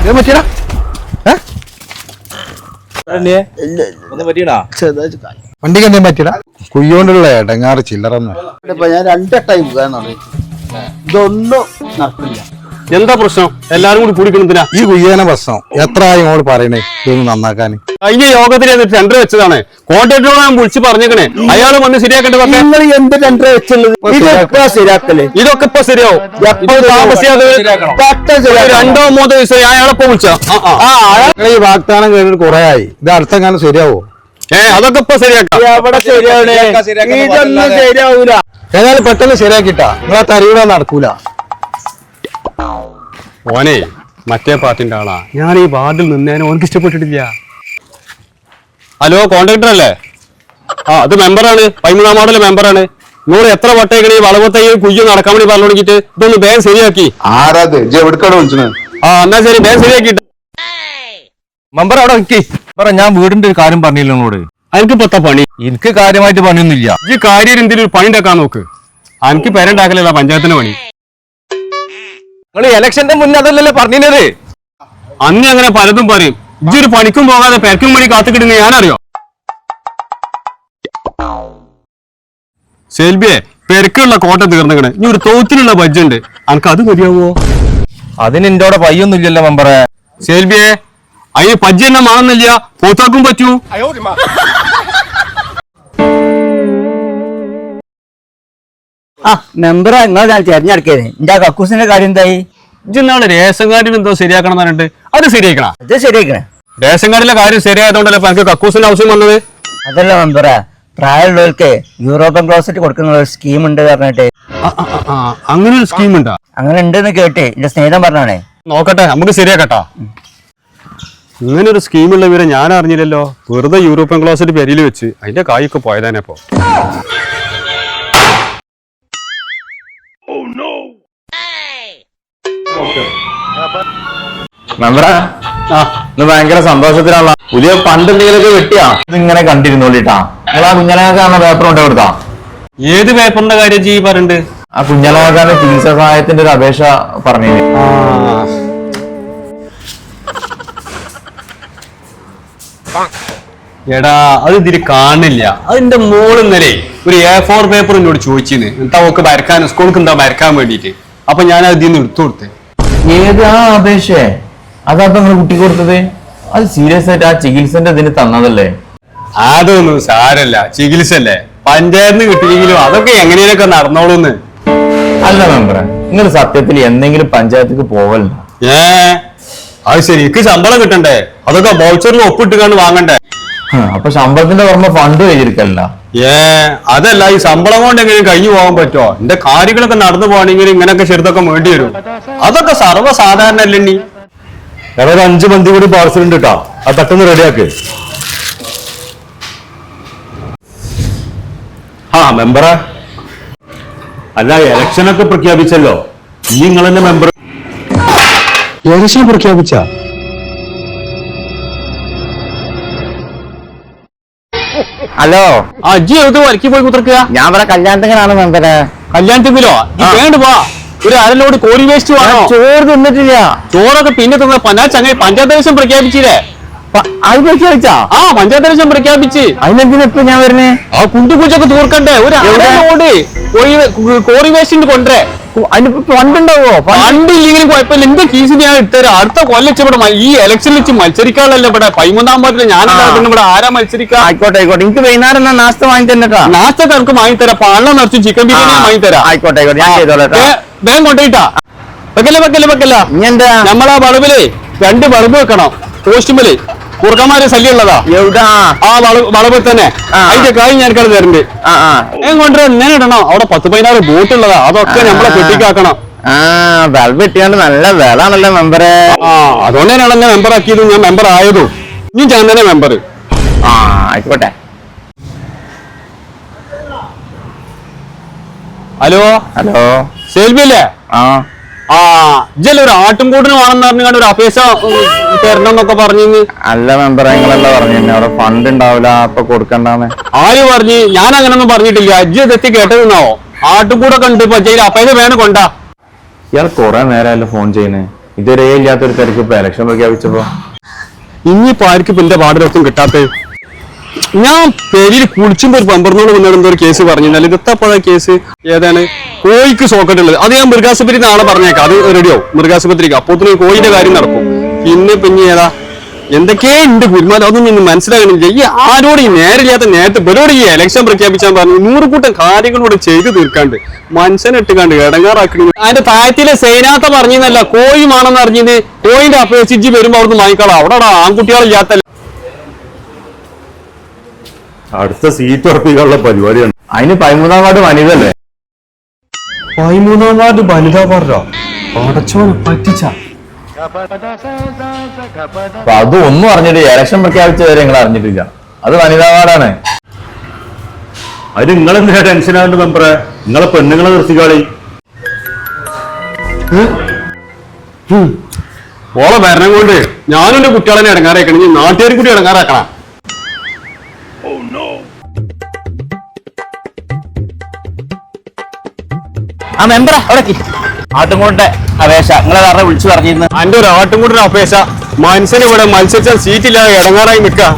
വണ്ടിക്ക് എന്തേലും പറ്റിയടാ? കുയ്യോണ്ടുള്ള ഇടങ്ങാറ് ചില്ലറൊന്നും ഞാൻ 2 ടൈം ഇതൊന്നും നടക്കില്ല. എന്താ പ്രശ്നം? എല്ലാരും കൂടി കൂടിക്കണത്തിനാ ഈ കുയ്യേന പ്രശ്നം. എത്ര ഇങ്ങോട്ട് പറയണേ ഇതൊന്ന് നന്നാക്കാൻ? കഴിഞ്ഞ യോഗത്തിൽ ടെൻഡർ വെച്ചതാണ്. കോൺട്രാക്ടറോട് ഞാൻ വിളിച്ച് പറഞ്ഞേക്കണേ, അയാൾ വന്ന് ശരിയാക്കേണ്ടത്. എന്ത് ടെൻഡർ വെച്ചുള്ളത്? ശരിയാക്കല്ലേ? ഇതൊക്കെ ഇപ്പൊ ശരിയാവും. താമസിയാതെ 2-3 ദിവസം അയാളെപ്പോ വിളിച്ചാ ഈ വാഗ്ദാനം കഴിഞ്ഞിട്ട് കുറെ ആയി. ഇത് അടുത്തെങ്ങാനും ശരിയാവോ? അതൊക്കെ ഇപ്പൊ ശരിയാക്കാം. എവിടെ ശരിയാവണേ? ഇതൊന്നും ശരിയാവൂല. ഏതായാലും പെട്ടെന്ന് ശരിയാക്കിട്ടാ. നിങ്ങളെ തരികൂട നടക്കൂല. ഓനെ മറ്റേ പാർട്ടിന്റെ ആളാ. ഞാൻ ഈ വാർഡിൽ നിന്നേനെ ഓനക്ക് ഇഷ്ടപ്പെട്ടിട്ടില്ല. ഹലോ, കോൺട്രാക്ടർ അല്ലേ? അത് മെമ്പറാണ്, 13-ാം വാർഡിലെ മെമ്പറാണ്. നിങ്ങൾ എത്ര വട്ടേക്കണി വളവത്തൈ കുയ്യോ നടക്കാൻ വേണ്ടി പറഞ്ഞു തുടങ്ങിയിട്ട് ഇതൊന്ന് വേഗം ശരിയാക്കി. ആരാത്? എവിടേക്കാണ് വിളിച്ചത്? എന്നാ ശരി, വേഗം ശരിയാക്കിട്ട്. മെമ്പർ അവിടെ നിൽക്കി. ഞാൻ വീടിന്റെ ഒരു കാര്യം പറഞ്ഞില്ല നിങ്ങളോട്. എനിക്ക് ഇപ്പത്തെ പണി? എനിക്ക് കാര്യമായിട്ട് പണിയൊന്നുമില്ല. ഈ കാര്യം എന്തെങ്കിലും ഒരു പണി ഉണ്ടാക്കാൻ നോക്ക്. എനിക്ക് പേരുണ്ടാക്കലല്ല പഞ്ചായത്തിന്റെ പണി. നിങ്ങൾ ഇലക്ഷന്റെ മുന്നേ അതല്ലല്ലോ പറഞ്ഞത്. അന്ന് അങ്ങനെ പലതും പറയും. ഇജ്ജൊരു പണിക്കും പോകാതെ പെരക്കും പണി കാത്തുകിടുന്ന ഞാനറിയോ? സെൽബിയെ, പെരക്കുള്ള കോട്ട തീർന്നിക്കണേ. ഇനി ഒരു തോത്തിലുള്ള ബഡ്ജുണ്ട്, എനിക്ക് അത് മതിയാവോ? അതിന് എന്റെ അവിടെ പയ്യൊന്നും ഇല്ലല്ലോ മെമ്പറെ. സെൽബിയെ, അതിന് പജ്ജ് തന്നെ മാറുന്നില്ല, പോത്താക്കും പറ്റൂ. മെമ്പറാ നിങ്ങൾ തെരഞ്ഞെടുക്കേ. എന്റെ കക്കൂസിന്റെ കാര്യം എന്തായി? ഇജ്ജെന്നാണ് റേഷൻ കാർഡിൽ എന്തോ ശരിയാക്കണം എന്ന് പറഞ്ഞിട്ട് അത് ശരിയാക്കണം. അത് ശരിയാക്കണേ. റേഷൻ കാർഡിലെ കാര്യം ശരിയായതുകൊണ്ടല്ലേ എനിക്ക് കക്കൂസിന്റെ ആവശ്യം വന്നത്. അതല്ല മെമ്പറാ, പ്രായമുള്ളവർക്ക് യൂറോപ്യൻ ക്ലോസറ്റ് കൊടുക്കുന്ന ഒരു സ്കീം ഉണ്ട് പറഞ്ഞിട്ട്. അങ്ങനെ ഒരു സ്കീം ഉണ്ടാ? അങ്ങനെ ഉണ്ടെന്ന് കേട്ട് എന്റെ സ്നേഹിതൻ പറഞ്ഞാണേ. നോക്കട്ടെ, നമുക്ക് ശരിയാക്കട്ടാ. ഇങ്ങനെ ഒരു സ്കീമുള്ള വിവരം ഞാൻ അറിഞ്ഞില്ലല്ലോ. വെറുതെ യൂറോപ്യൻ ക്ലോസറ്റ് പെരിയിൽ വെച്ച് അതിന്റെ കായൊക്കെ പോയതാനെ. ഇപ്പൊ മെമ്പറാ, ഇന്ന് ഭയങ്കര സന്തോഷത്തിലുള്ള പുതിയ ഫണ്ട് എന്തെങ്കിലുമൊക്കെ വെട്ടിയാ ഇതിങ്ങനെ കണ്ടിരുന്നോളിട്ടാ. നിങ്ങൾ ആ കുഞ്ഞലാകാന്ന പേപ്പർ കൊണ്ടേ കൊടുത്താ? ഏത് പേപ്പറിന്റെ കാര്യം ചെയ്യ് പറഞ്ഞിട്ട്? ആ കുഞ്ഞലാകാന്റെ ചികിത്സാ സഹായത്തിന്റെ ഒരു അപേക്ഷ പറഞ്ഞു. എടാ, അത് ഇതിരി കാണില്ല. അതിന്റെ മോളിന്നലെ ഒരു A4 പേപ്പർ എന്നോട് ചോദിച്ചിന്ന്, എന്താ ഒക്കെ വരക്കാൻ, സ്കൂൾക്ക് എന്താ വരക്കാൻ വേണ്ടിട്ട്. അപ്പൊ ഞാൻ അതിൽ നിന്ന് എടുത്തു കൊടുത്തേ. ഏത് ആ അപേക്ഷ? അതാ നിങ്ങൾ കുട്ടി കൊടുത്തത്? അത് സീരിയസ് ആയിട്ട് ആ ചികിത്സന്റെ ഇതിന് തന്നതല്ലേ? അതൊന്നും സാരല്ല, ചികിത്സ അല്ലേ, പഞ്ചായത്തിന് കിട്ടിയെങ്കിലും അതൊക്കെ എങ്ങനെയൊക്കെ നടന്നോളൂന്ന്. അല്ല മെമ്പറെ, നിങ്ങൾ സത്യത്തിൽ എന്തെങ്കിലും പഞ്ചായത്തേക്ക് പോവല്ല? അത് ശരി, എനിക്ക് ശമ്പളം കിട്ടണ്ടേ? അതൊക്കെ വൗച്ചറിൽ ഒപ്പിട്ടുകാണ്ട് വാങ്ങണ്ടേ? അപ്പൊ ശമ്പളത്തിന്റെ പുറമെ ഫണ്ട് കഴിഞ്ഞിരിക്കല്ല? അതല്ല, ഈ ശമ്പളം കൊണ്ട് എങ്ങനെയും കഴിഞ്ഞു പോകാൻ പറ്റുമോ? എന്റെ കാര്യങ്ങളൊക്കെ നടന്നു പോകണമെങ്കിൽ ഇങ്ങനെയൊക്കെ ചെറുതൊക്കെ വേണ്ടി വരും. അതൊക്കെ സർവ്വസാധാരണ അല്ലേ? ഒരു 5 മന്തി കൂടി പാർസൽ ഉണ്ട് കേട്ടോ, അത് പെട്ടെന്ന് റെഡിയാക്ക്. മെമ്പറെ, അല്ല ഇലക്ഷനൊക്കെ പ്രഖ്യാപിച്ചല്ലോ, നിങ്ങൾ തന്നെ മെമ്പർ. ഇലക്ഷൻ പ്രഖ്യാപിച്ച? ഹലോ, അജ്ജി എഴുതി വരക്കി പോയി കുത്തിർക്കുക. ഞാൻ ഇവിടെ കല്യാണത്തിനാണ് മെമ്പറെ. കല്യാണത്തിലോ? വേണ്ട പോ. ഒരു അരലോട് കോഴി വേസ്റ്റ് വേണോ? ചോറ് തിന്നിട്ടില്ല. ചോറൊക്കെ പിന്നെ തിന്ന പന്നാ ചങ്ങ പഞ്ചായത്ത് ഇലക്ഷൻ പ്രഖ്യാപിച്ചില്ലേ? അത് പ്രഖ്യാപിച്ചാ? പഞ്ചായത്ത് ഇലക്ഷൻ പ്രഖ്യാപിച്ച്. അതിനെന്തിനാ ഇപ്പൊ ഞാൻ വരുന്നേ? കുണ്ടുപൂച്ചൊക്കെ തീർക്കണ്ടേ? ഒരു അരലോട് കോഴി വേസ്റ്റ് കൊണ്ടേ. അതിനിപ്പോ ഫണ്ടുണ്ടാവോ? ഫണ്ടില്ലെങ്കിലും കുഴപ്പമില്ല. എന്റെ കേസിന് ഞാൻ ഇട്ടുതരാം. അടുത്ത കൊല്ലം ഇവിടെ ഈ ഇലക്ഷനിൽ വെച്ച് മത്സരിക്കാനല്ലേ ഇവിടെ 13-ാം വാർഡിൽ ഞാൻ ഇവിടെ ആരാ മത്സരിക്കാം? ആയിക്കോട്ടെ ആയിക്കോട്ടെ. എനിക്ക് വൈകുന്നേരം നാസ്ത വാങ്ങി തന്നെട്ടാ. നാസ്തൊക്കെ എനിക്ക് വാങ്ങിത്തരാം. പള്ളം നിറച്ചും ചിക്കൻ ബിരിയാണി വാങ്ങിത്തരാം. ആയിക്കോട്ടെ ആയിക്കോട്ടെ, ഞാൻ ചെയ്തോളാം. വേഗം കൊണ്ടുപോയിട്ടാ. വെക്കല്ല. നമ്മളാ വളവില് 2 വളവ് വെക്കണം. പോസ്റ്റുമല് കുറുക്കന്മാരെ ശല്യമുള്ളതാ. എവിടാ? ആ വളവ് തന്നെ. അതിന്റെ കാര്യം ഞാൻ തരണ്ട്. കൊണ്ടുവരാൻ ഞാൻ ഇടണം. അവിടെ 10-16 ബോട്ടുള്ളതാ. അതൊക്കെ നമ്മളെ പെട്ടിക്കാക്കണം. ബൾബ് കിട്ടിയാണ്ട് നല്ല വിളാണല്ലോ മെമ്പറെ. അതുകൊണ്ട് തന്നെയാണ് ഞാൻ മെമ്പർ ആക്കിയതും ഞാൻ മെമ്പർ ആയതും. ഇനി ഞാൻ തന്നെ മെമ്പർ. ആയിക്കോട്ടെ. ഹലോ സെൽബിയല്ലേ? ഇജ്ജല്ലേ ഒരു ആട്ടുംകൂടിന് വേണമെന്ന് പറഞ്ഞാണ്ട് ഒരു അപേക്ഷ തരണം എന്നൊക്കെ പറഞ്ഞു. അല്ല മെമ്പർ, നിങ്ങളല്ല പറഞ്ഞു അവിടെ ഫണ്ട് ഉണ്ടാവില്ല, അപ്പൊ കൊടുക്കണ്ടെന്ന്. ആര് പറഞ്ഞു? ഞാൻ അങ്ങനൊന്നും പറഞ്ഞിട്ടില്ല. ഇജ്ജ് തെറ്റി കേട്ടതെന്നാവോ? ആട്ടുംകൂടൊക്കെ ഉണ്ട്. ഇപ്പൊ അപേക്ഷ വേണം കൊണ്ടാ. ഇയാൾ കുറെ നേരമല്ലോ ഫോൺ ചെയ്യുന്നേ. ഇതുവരെ ഇല്ലാത്തൊരു തിരക്ക് ഇപ്പൊ ഇലക്ഷൻ പ്രഖ്യാപിച്ചപ്പോ ഇനിയിപ്പോ ആർക്കും ഇപ്പൊ എന്റെ പാടിലൊത്തും കിട്ടാത്ത. ഞാൻ പേരിൽ കുളിച്ചുമ്പോ ഒരു പമ്പറിനോട് മുന്നോട്ട് എന്തോ ഒരു കേസ് പറഞ്ഞില്ല. ഇതെത്തപ്പോഴാ കേസ്? ഏതാണ്? കോഴിക്ക് സോക്കറ്റ് ഉള്ളത്. അത് ഞാൻ മൃഗാശുപത്രി നാളെ പറഞ്ഞേക്കാം. അത് റെഡിയാവും മൃഗാശുപത്രിക്ക്. അപ്പോഴത്തേക്കും കോഴിന്റെ കാര്യം നടക്കും. പിന്നെ ഏതാ എന്തൊക്കെയോ ഉണ്ട് കുരുമാനം. അതൊന്നും ഇന്ന് മനസ്സിലാകണില്ല. ഈ ആരോട് ഈ നേരില്ലാത്ത നേരത്തെ ഇവരോട് ഈ ഇലക്ഷൻ പ്രഖ്യാപിച്ചാൽ പറഞ്ഞു 100 കൂട്ടം കാര്യങ്ങളോട് ചെയ്തു തീർക്കാണ്ട് മനുഷ്യനിട്ടുകാണ്ട് ഇടങ്ങാറാക്കി. അതിന്റെ താഴത്തിലെ സേനാത്ത പറഞ്ഞല്ല കോഴി വേണമെന്ന് അറിഞ്ഞത്. കോഴിന്റെ അപേക്ഷിച്ച് വരുമ്പോ അവിടുന്ന് വാങ്ങിക്കളാം. അവിടെ ആൺകുട്ടികളില്ലാത്ത അടുത്ത സീറ്റ് ഉറപ്പിക്കാനുള്ള പരിപാടിയാണ്. അതിന് 13-ാം വാർഡ് വനിതല്ലേ? 13-ാം വാർഡ് വനിതാ വാർഡോ? അടച്ചോനെ പറ്റിച്ച. അപ്പൊ അത് ഒന്നും അറിഞ്ഞിട്ട് ഇലക്ഷൻ പ്രഖ്യാപിച്ചവരെ നിങ്ങൾ അറിഞ്ഞിട്ടില്ല. അത് വനിതാ വാർഡാണ്. അത് നിങ്ങളെന്തിനാ ടെൻഷനാകുന്ന മെമ്പറെ? നിങ്ങളെ പെണ്ണുങ്ങളെ നിർത്തിക്കാളി. ഓളെ ഭരണം കൊണ്ട് ഞാനും എന്റെ കുട്ടികളെ ഇടങ്ങാറാക്കണം. ഈ നാട്ടുകാർ കൂടി ഇടങ്ങാറാക്കണം. ആ മെമ്പറാ അവിടെ ആട്ടുംകൂടെ അപേക്ഷ നിങ്ങളെ കാരണം വിളിച്ചു പറഞ്ഞിരുന്നു. അന്റെ ഒരു ആട്ടും കൂടെ ഒരു അപേക്ഷ. മനുഷ്യന് ഇവിടെ മത്സരിച്ചാൽ സീറ്റില്ലാതെ ഇടങ്ങാറായി നിൽക്കാം.